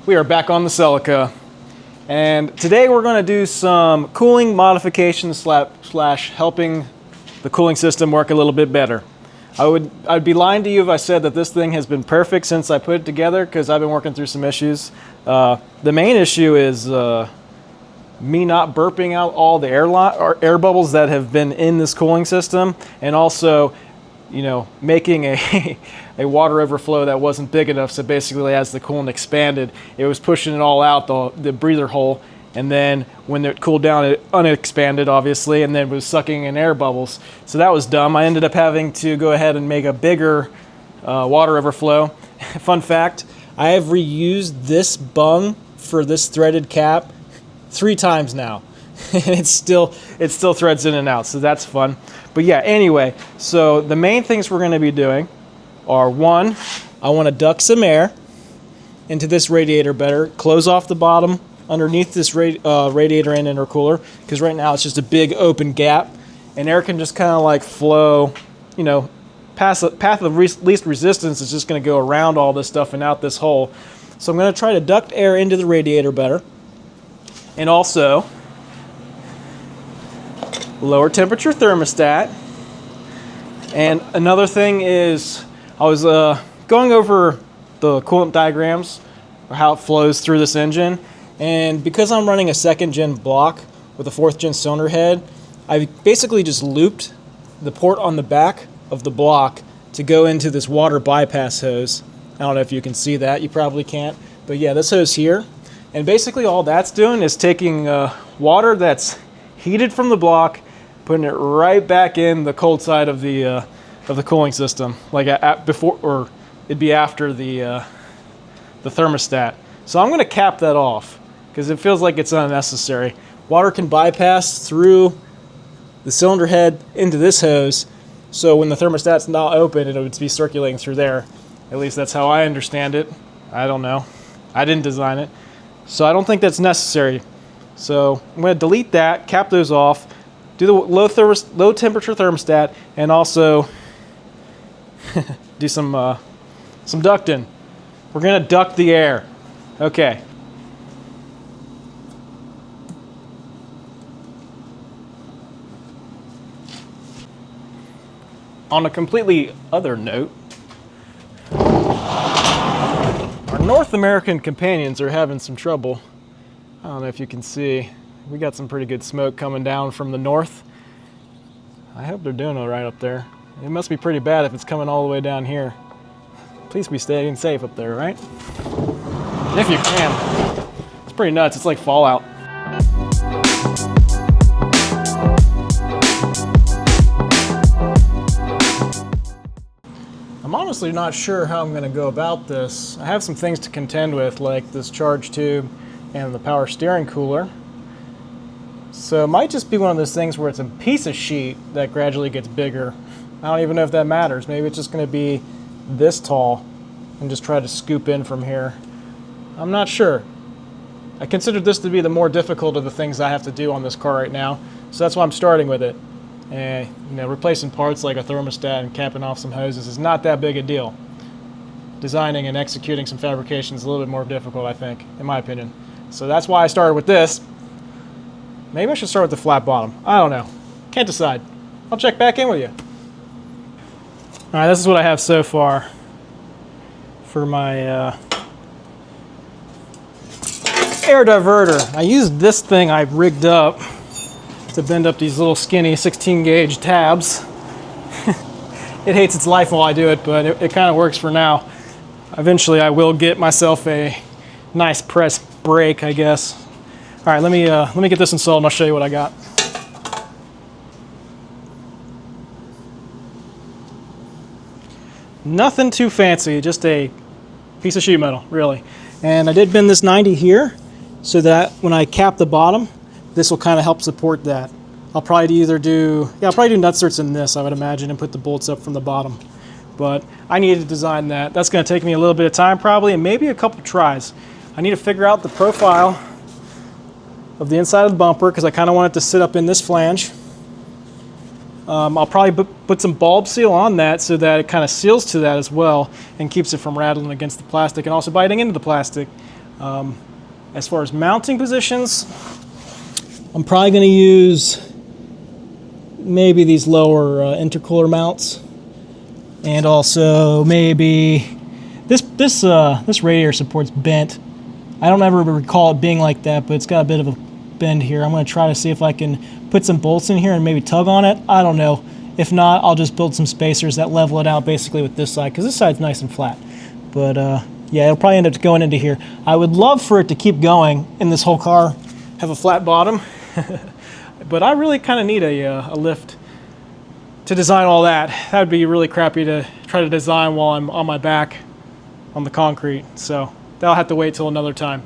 We are back on the Celica, and today we're going to do some cooling modifications slash helping the cooling system work a little bit better. I'd be lying to you if I said that this thing has been perfect since I put it together, because I've been working through some issues. The main issue is me not burping out all the air bubbles that have been in this cooling system, and also, you know, making a water overflow that wasn't big enough. So basically, as the coolant expanded, it was pushing it all out the breather hole, and then when it cooled down, it unexpanded, obviously, and then was sucking in air bubbles. So that was dumb. I ended up having to go ahead and make a bigger water overflow. Fun fact, I have reused this bung for this threaded cap 3 times now. And it still threads in and out, so that's fun. But yeah, anyway, so the main things we're going to be doing are, one, I want to duct some air into this radiator better, close off the bottom underneath this radiator and intercooler, because right now it's just a big open gap, and air can just kind of like flow, you know, path of least resistance is just going to go around all this stuff and out this hole. So I'm going to try to duct air into the radiator better, and also lower temperature thermostat. And another thing is, I was going over the coolant diagrams, or how it flows through this engine, and because I'm running a 2nd gen block with a 4th gen cylinder head, I basically just looped the port on the back of the block to go into this water bypass hose. I don't know if you can see that, you probably can't, but yeah, this hose here. And basically all that's doing is taking water that's heated from the block, putting it right back in the cold side of the cooling system, like before, or it'd be after the thermostat. So I'm going to cap that off because it feels like it's unnecessary. Water can bypass through the cylinder head into this hose, so when the thermostat's not open, it would be circulating through there. At least that's how I understand it. I don't know. I didn't design it, so I don't think that's necessary. So I'm going to delete that, cap those off, do the low temperature thermostat, and also do some ducting. We're going to duct the air. Okay. On a completely other note, our North American companions are having some trouble. I don't know if you can see. We got some pretty good smoke coming down from the north. I hope they're doing all right up there. It must be pretty bad if it's coming all the way down here. Please be staying safe up there, right? If you can. It's pretty nuts. It's like Fallout. I'm honestly not sure how I'm going to go about this. I have some things to contend with, like this charge tube and the power steering cooler. So it might just be one of those things where it's a piece of sheet that gradually gets bigger. I don't even know if that matters. Maybe it's just going to be this tall and just try to scoop in from here. I'm not sure. I consider this to be the more difficult of the things I have to do on this car right now, so that's why I'm starting with it. And you know, replacing parts like a thermostat and capping off some hoses is not that big a deal. Designing and executing some fabrication is a little bit more difficult, I think, in my opinion. So that's why I started with this. Maybe I should start with the flat bottom. I don't know. Can't decide. I'll check back in with you. All right, this is what I have so far for my air diverter. I used this thing I rigged up to bend up these little skinny 16 gauge tabs. It hates its life while I do it, but it kind of works for now. Eventually I will get myself a nice press brake, I guess. All right, let me get this installed and I'll show you what I got. Nothing too fancy, just a piece of sheet metal, really. And I did bend this 90 here so that when I cap the bottom, this will kind of help support that. I'll probably do nutserts in this, I would imagine, and put the bolts up from the bottom. But I needed to design that. That's going to take me a little bit of time probably, and maybe a couple tries. I need to figure out the profile of the inside of the bumper because I kind of want it to sit up in this flange. I'll probably put some bulb seal on that so that it kind of seals to that as well and keeps it from rattling against the plastic and also biting into the plastic. As far as mounting positions, I'm probably going to use maybe these lower intercooler mounts, and also maybe this radiator support's bent. I don't ever recall it being like that, but it's got a bit of a bend here. I'm going to try to see if I can put some bolts in here and maybe tug on it. I don't know. If not, I'll just build some spacers that level it out basically with this side, because this side's nice and flat. But yeah, it'll probably end up going into here. I would love for it to keep going in this whole car, have a flat bottom. But I really kind of need a lift to design all that. That would be really crappy to try to design while I'm on my back on the concrete. So that'll have to wait till another time.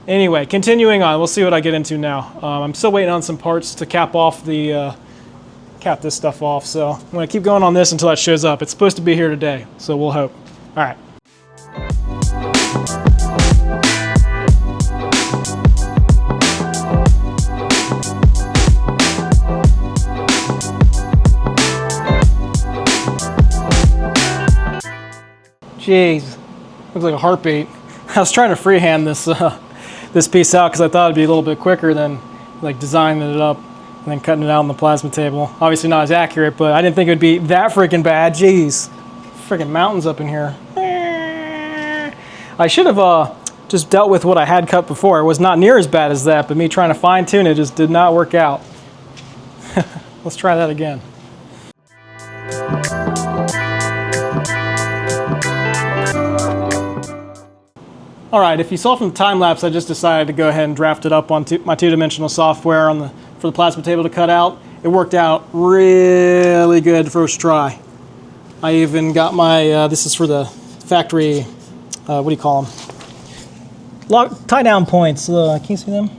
Anyway, continuing on, we'll see what I get into now. I'm still waiting on some parts to cap this stuff off. So I'm going to keep going on this until that shows up. It's supposed to be here today, so we'll hope. All right. Jeez, looks like a heartbeat. I was trying to freehand this piece out because I thought it'd be a little bit quicker than like designing it up and then cutting it out on the plasma table. Obviously not as accurate, but I didn't think it would be that freaking bad. Jeez, freaking mountains up in here. I should have just dealt with what I had cut before. It was not near as bad as that, but me trying to fine tune it just did not work out. Let's try that again. All right, if you saw from the time lapse, I just decided to go ahead and draft it up on my two-dimensional software for the plasma table to cut out. It worked out really good first try. I even got my, this is for the factory, what do you call them? Tie down points. Can you see them?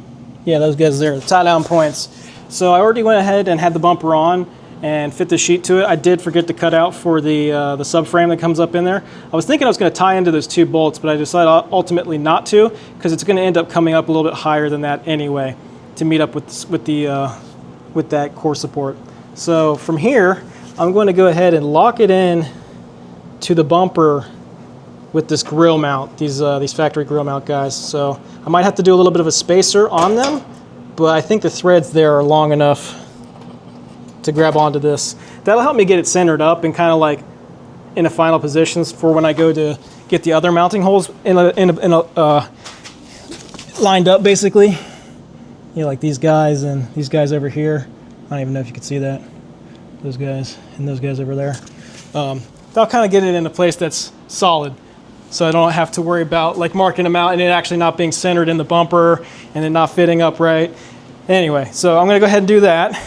Yeah, those guys there, tie down points. So I already went ahead and had the bumper on and fit the sheet to it. I did forget to cut out for the subframe that comes up in there. I was thinking I was going to tie into those two bolts, but I decided ultimately not to, because it's going to end up coming up a little bit higher than that anyway to meet up with that core support. So from here, I'm going to go ahead and lock it in to the bumper with this grill mount, these factory grill mount guys. So I might have to do a little bit of a spacer on them, but I think the threads there are long enough to grab onto this. That'll help me get it centered up and kind of like in a final position for when I go to get the other mounting holes lined up basically. You know, like these guys and these guys over here. I don't even know if you can see that. Those guys and those guys over there. That'll kind of get it in a place that's solid, so I don't have to worry about like marking them out and it actually not being centered in the bumper and it not fitting up right. Anyway, so I'm gonna go ahead and do that.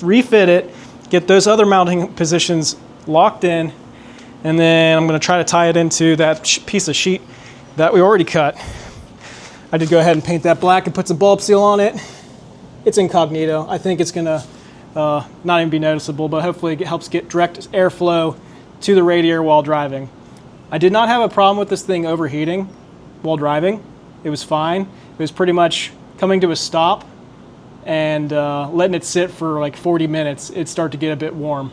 Refit it, get those other mounting positions locked in, and then I'm going to try to tie it into that piece of sheet that we already cut. I did go ahead and paint that black and put some bulb seal on it. It's incognito. I think it's going to not even be noticeable, but hopefully it helps get direct airflow to the radiator while driving. I did not have a problem with this thing overheating while driving. It was fine. It was pretty much coming to a stop and letting it sit for like 40 minutes, it'd start to get a bit warm.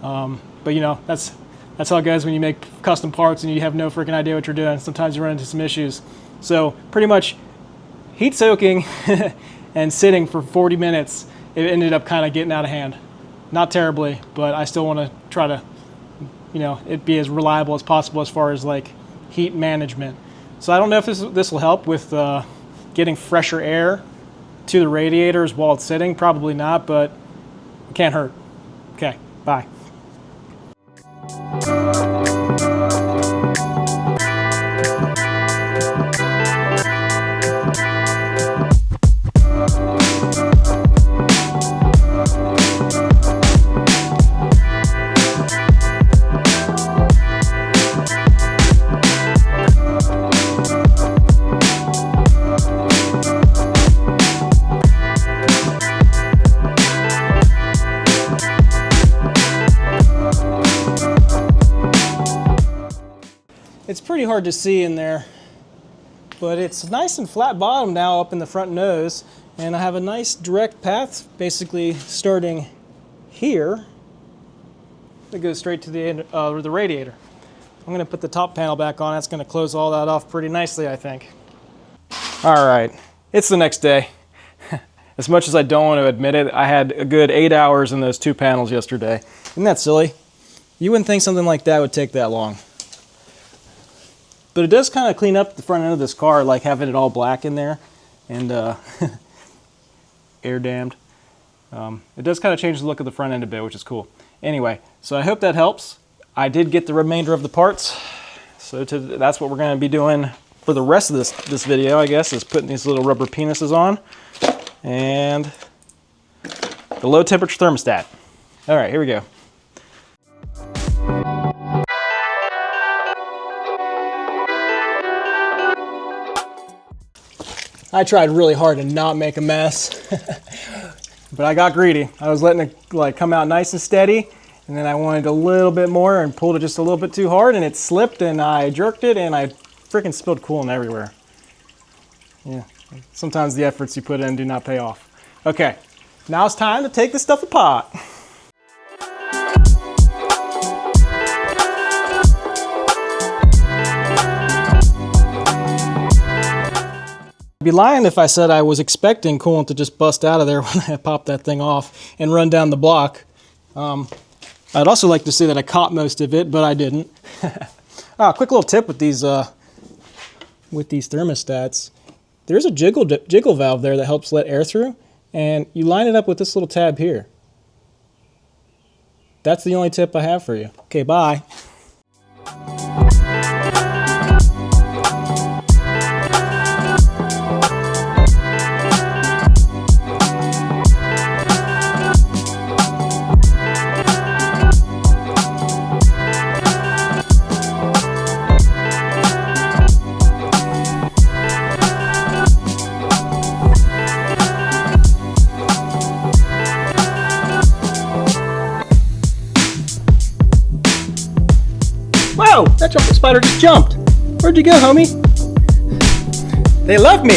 But you know, that's how it goes when you make custom parts and you have no freaking idea what you're doing. Sometimes you run into some issues. So pretty much heat soaking and sitting for 40 minutes, it ended up kind of getting out of hand. Not terribly, but I still want to try to, you know, it be as reliable as possible as far as like heat management. So I don't know if this will help with getting fresher air to the radiators while it's sitting. Probably not, but it can't hurt. Okay, bye. It's pretty hard to see in there, but it's nice and flat bottom now up in the front nose, and I have a nice direct path basically starting here that goes straight to the radiator. I'm going to put the top panel back on. That's going to close all that off pretty nicely, I think. All right, it's the next day. As much as I don't want to admit it, I had a good 8 hours in those 2 panels yesterday. Isn't that silly? You wouldn't think something like that would take that long. But it does kind of clean up the front end of this car, like having it all black in there and air dammed. It does kind of change the look of the front end a bit, which is cool. Anyway, so I hope that helps. I did get the remainder of the parts. So that's what we're going to be doing for the rest of this video, I guess, is putting these little rubber penises on. And the low temperature thermostat. All right, here we go. I tried really hard to not make a mess, but I got greedy. I was letting it like come out nice and steady, and then I wanted a little bit more and pulled it just a little bit too hard, and it slipped, and I jerked it, and I freaking spilled coolant everywhere. Yeah, sometimes the efforts you put in do not pay off. Okay, now it's time to take this stuff apart. I'd be lying if I said I was expecting coolant to just bust out of there when I popped that thing off and run down the block. I'd also like to say that I caught most of it, but I didn't. Quick little tip with these thermostats. There's a jiggle valve there that helps let air through, and you line it up with this little tab here. That's the only tip I have for you. Okay, bye. Whoa, that jumping spider just jumped. Where'd you go, homie? They love me.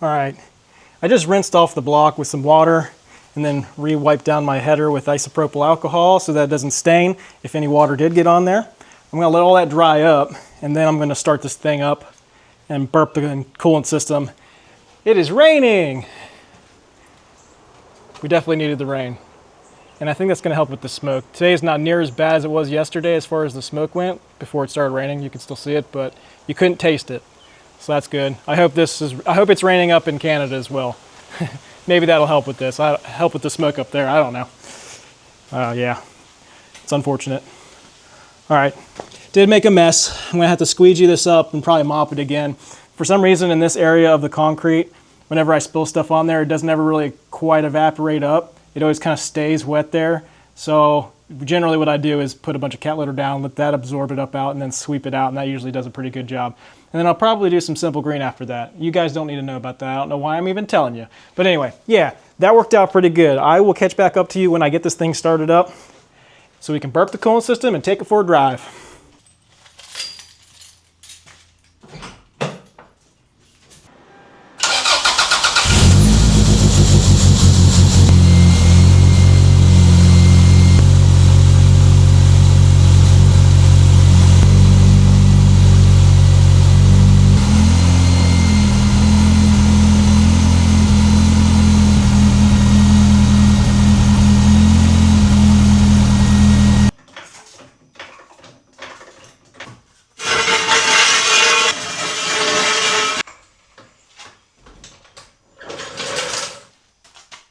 All right, I just rinsed off the block with some water and then re-wiped down my header with isopropyl alcohol so that it doesn't stain if any water did get on there. I'm gonna let all that dry up, and then I'm gonna start this thing up and burp the coolant system. It is raining. We definitely needed the rain. And I think that's gonna help with the smoke. Today is not near as bad as it was yesterday as far as the smoke went. Before it started raining, you can still see it, but you couldn't taste it. So that's good. I hope it's raining up in Canada as well. Maybe that'll help with this. Help with the smoke up there. I don't know. Yeah, it's unfortunate. All right, did make a mess. I'm gonna have to squeegee this up and probably mop it again. For some reason in this area of the concrete, whenever I spill stuff on there, it doesn't ever really quite evaporate up. It always kind of stays wet there. So generally what I do is put a bunch of cat litter down, let that absorb it up out, and then sweep it out, and that usually does a pretty good job. And then I'll probably do some simple green after that. You guys don't need to know about that. I don't know why I'm even telling you. But anyway, yeah, that worked out pretty good. I will catch back up to you when I get this thing started up so we can burp the coolant system and take it for a drive.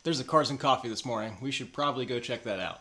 There's a Cars and Coffee this morning. We should probably go check that out.